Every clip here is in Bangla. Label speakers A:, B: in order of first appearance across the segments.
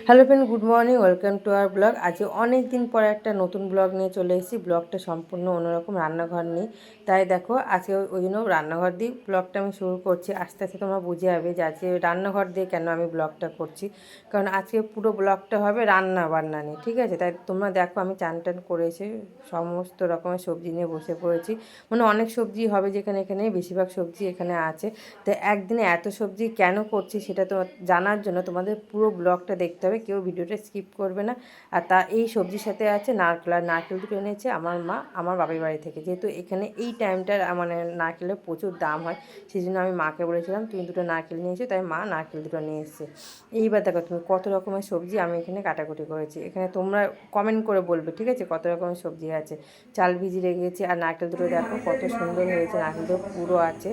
A: Hello friend, good morning, welcome to our blog. আজকে অনেক দিন পরে একটা নতুন ব্লগ নিয়ে চলে এসেছি। ব্লগটা সম্পূর্ণ অন্যরকম, রান্নাঘর নিয়ে। তাই দেখো আজকে ওই জন্য রান্নাঘর দিয়ে ব্লগটা আমি শুরু করছি। আস্তে আস্তে তোমরা বুঝে যাবে যে আজকে রান্নাঘর দিয়ে কেন আমি ব্লগটা করছি। কারণ আজকে পুরো ব্লগটা হবে রান্না বান্না নিয়ে, ঠিক আছে? তাই তোমরা দেখো আমি চান টান করেছি, সমস্ত রকমের সবজি নিয়ে বসে পড়েছি। মানে অনেক সবজি হবে যেখানে, এখানে বেশিরভাগ সবজি এখানে আছে। তো একদিনে এত সবজি কেন করছি সেটা তো জানার জন্য তোমাদের পুরো ব্লগটা দেখতে হবে, কেউ ভিডিওটা স্কিপ করবে না। আর এই সবজির সাথে আছে নারকেল, আর নারকেল দুটো এনেছে আমার মা আমার বাপের বাড়ি থেকে। যেহেতু এখানে এই টাইমটার মানে নারকেলের প্রচুর দাম হয়, সেই জন্য আমি মাকে বলেছিলাম তুমি দুটো নারকেল নিয়ে এসো, তাই মা নারকেল দুটো নিয়ে এসেছে। এইবার দেখো তুমি কত রকমের সবজি আমি এখানে কাটাকুটি করেছি। এখানে তোমরা কমেন্ট করে বলবে, ঠিক আছে, কত রকমের সবজি আছে। চাল ভিজিয়ে রেখেছি, আর নারকেল দুটো দেখো কত সুন্দর হয়েছে, নারকেল দুটো পুরো আছে।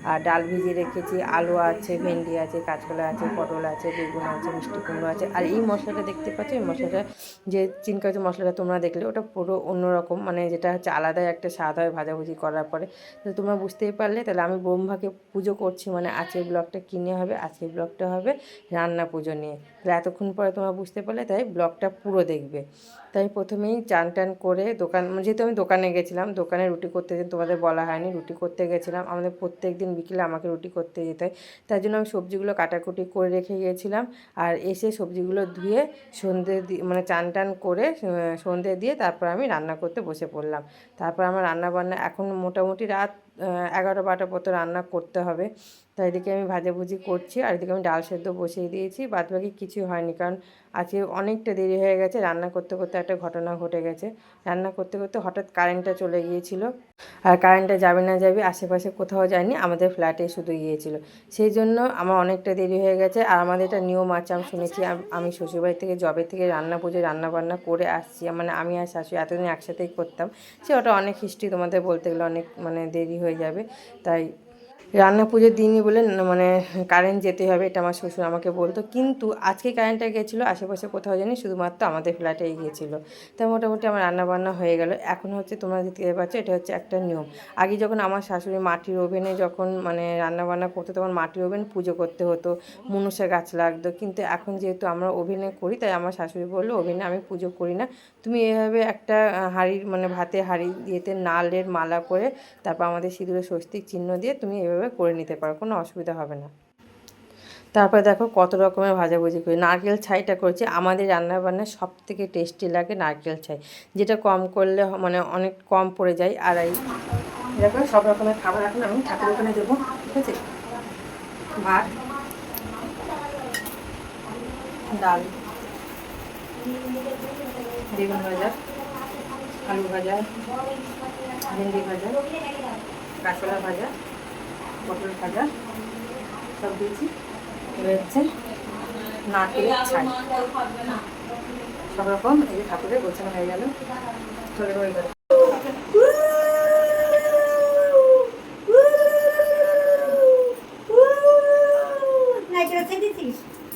A: আর ডাল ভিজিয়ে রেখেছি, আলু আছে, ভেন্ডি আছে, কাঁচকলা আছে, পটল আছে, বেগুন আছে, মিষ্টি কুমড়ো আছে। আর এই মশলাটা দেখতে পাচ্ছ, এই মশলাটা যে চিনকাজু মশলাটা তোমরা দেখলে, ওটা পুরো অন্যরকম, মানে যেটা হচ্ছে আলাদাই একটা স্বাদ হয় ভাজাভুজি করার পরে। তো তোমরা বুঝতেই পারলে। তাহলে আমি ব্রহ্মাকে পুজো করছি, মানে আজকের ব্লগটা কিনে হবে, আজকের ব্লগটা হবে রান্না পুজো নিয়ে। তাহলে এতক্ষণ পরে তোমরা বুঝতে পারলে, তাই ব্লগটা পুরো দেখবে। তাই প্রথমেই চান টান করে দোকান, যেহেতু আমি দোকানে গেছিলাম, দোকানে রুটি করতে দিন তোমাদের বলা হয়নি, রুটি করতে গেছিলাম। আমাদের প্রত্যেক দিন বিকেলে আমাকে রুটি করতে যেতে হয়, তাই জন্য আমি সবজিগুলো কাটাকুটি করে রেখে গিয়েছিলাম। আর এসে সবজিগুলো ধুয়ে সন্ধে মানে চান টান করে সন্ধে দিয়ে তারপর আমি রান্না করতে বসে পড়লাম। তারপর আমার রান্না বান্না এখন মোটামুটি রাত 11-12 মতো রান্না করতে হবে। তাই এদিকে আমি ভাজাভুজি করছি, আর এদিকে আমি ডাল সেদ্ধ বসিয়ে দিয়েছি। বাদবাকি কিছুই হয়নি, কারণ আজকে অনেকটা দেরি হয়ে গেছে। রান্না করতে করতে একটা ঘটনা ঘটে গেছে। রান্না করতে করতে হঠাৎ কারেন্টটা চলে গিয়েছিল। আর কারেন্টটা যাবে না যাবে, আশেপাশে কোথাও যায়নি, আমাদের ফ্ল্যাটে শুধু গিয়েছিল। সেই জন্য আমার অনেকটা দেরি হয়ে গেছে। আর আমাদের একটা নিয়ম আছে, আমি শুনেছি, আমি শ্বশুরবাড়ি থেকে জবে থেকে রান্না পুজোয় রান্নাবান্না করে আসছি, মানে আমি আর শাশুড়ি এতদিন একসাথেই করতাম। সে ওটা অনেক হিস্ট্রি, তোমাদের বলতে গেলে অনেক মানে দেরি হয়ে যাবে। তাই রান্না পুজোর দিনই বলে মানে কারেন্ট যেতে হবে, এটা আমার শ্বশুর আমাকে বলতো। কিন্তু আজকে কারেন্টটা গেছিলো আশেপাশে কোথাও জানি, শুধুমাত্র আমাদের ফ্ল্যাটেই গিয়েছিলো। তাই মোটামুটি আমার রান্নাবান্না হয়ে গেল। এখন হচ্ছে তোমরা দেখতে পাচ্ছ, এটা হচ্ছে একটা নিয়ম। আগে যখন আমার শাশুড়ি মাটির ওভেনে যখন মানে রান্নাবান্না করতো, তখন মাটির ওভেন পুজো করতে হতো, মনসা গাছ লাগতো। কিন্তু এখন যেহেতু আমরা ওভেনে করি, তাই আমার শাশুড়ি বললো ওভেনে আমি পুজো করি না, তুমি এভাবে একটা হাঁড়ির মানে ভাতে হাঁড়ি দিয়েতে নালের মালা করে তারপর আমাদের সিঁদুরে স্বস্তিক চিহ্ন দিয়ে তুমি এভাবে করে নিতে পারো, কোনো অসুবিধা হবে না। তারপরে দেখো কত রকমের ভাজাভুজি করি। নারকেল ছাইটা করেছি, আমাদের রান্নাবান্নায় সব থেকে টেস্টি লাগে নারকেল ছাই, যেটা কম করলে মানে অনেক কম পড়ে যায়। আর এই এরকম সব রকমের খাবার এখন আমি ঠাকুর ওখানে দেবো, ঠিক আছে? ভাত, ডাল, বেগুন ভাজা, আলু ভাজা, ভেন্ডি ভাজা, কাঁচকলা ভাজা, পটল ভাজা সব দিয়েছি। এবার হচ্ছে নারকেলের ছাই, সব রকম এই যে ঠাকুরের গোছানো হয়ে গেল, চলে হয়ে গেল।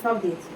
A: সব দিয়েছি।